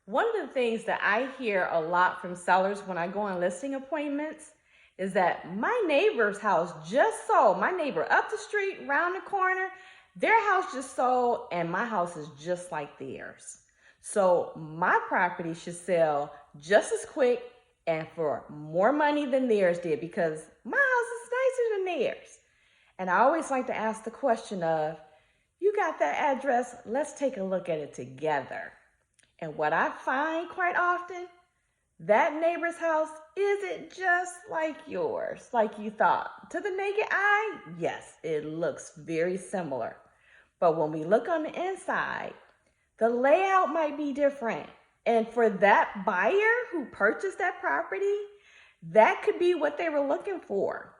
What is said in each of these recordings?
One of the things that I hear a lot from sellers when I go on listing appointments is that my neighbor's house just sold. My neighbor up the street, round the corner, their house just sold, and my house is just like theirs. So my property should sell just as quick and for more money than theirs did because my house is nicer than theirs. And I always like to ask the question of, you got that address? Let's take a look at it together. And what I find quite often, that neighbor's house isn't just like yours, like you thought. To the naked eye, yes, it looks very similar. But when we look on the inside, the layout might be different. And for that buyer who purchased that property, that could be what they were looking for.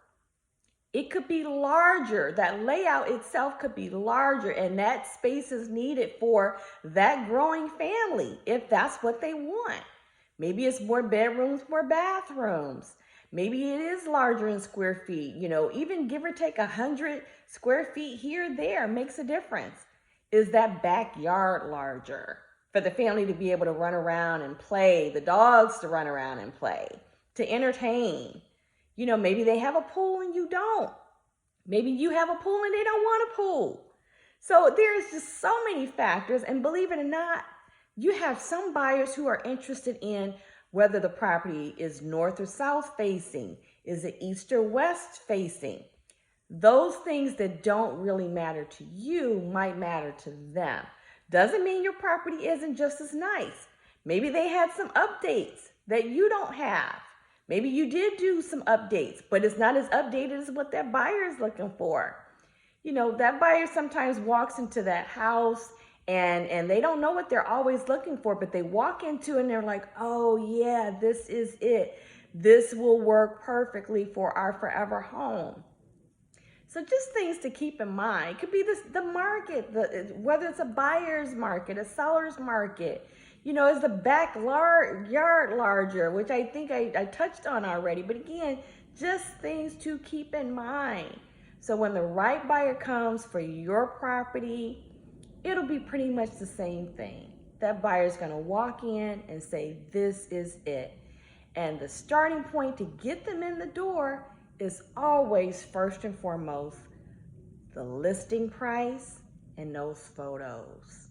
It could be larger. That layout itself could be larger, and that space is needed for that growing family if that's what they want. Maybe it's more bedrooms, more bathrooms. Maybe it is larger in square feet. Even give or take 100 square feet here or there makes a difference. Is that backyard larger for the family to be able to run around and play, the dogs to run around and play, to entertain? Maybe they have a pool and you don't. Maybe you have a pool and they don't want a pool. So there's just so many factors. And believe it or not, you have some buyers who are interested in whether the property is north or south facing. Is it east or west facing? Those things that don't really matter to you might matter to them. Doesn't mean your property isn't just as nice. Maybe they had some updates that you don't have. Maybe you did do some updates, but it's not as updated as what that buyer is looking for. That buyer sometimes walks into that house and they don't know what they're always looking for, but they walk into it and they're like, oh yeah, this is it. This will work perfectly for our forever home. So just things to keep in mind. It could be the market, whether it's a buyer's market, a seller's market. Is the backyard larger, which I think I touched on already. But again, just things to keep in mind. So when the right buyer comes for your property, it'll be pretty much the same thing. That buyer's going to walk in and say, this is it. And the starting point to get them in the door is always, first and foremost, the listing price and those photos.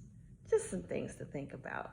Just some things to think about.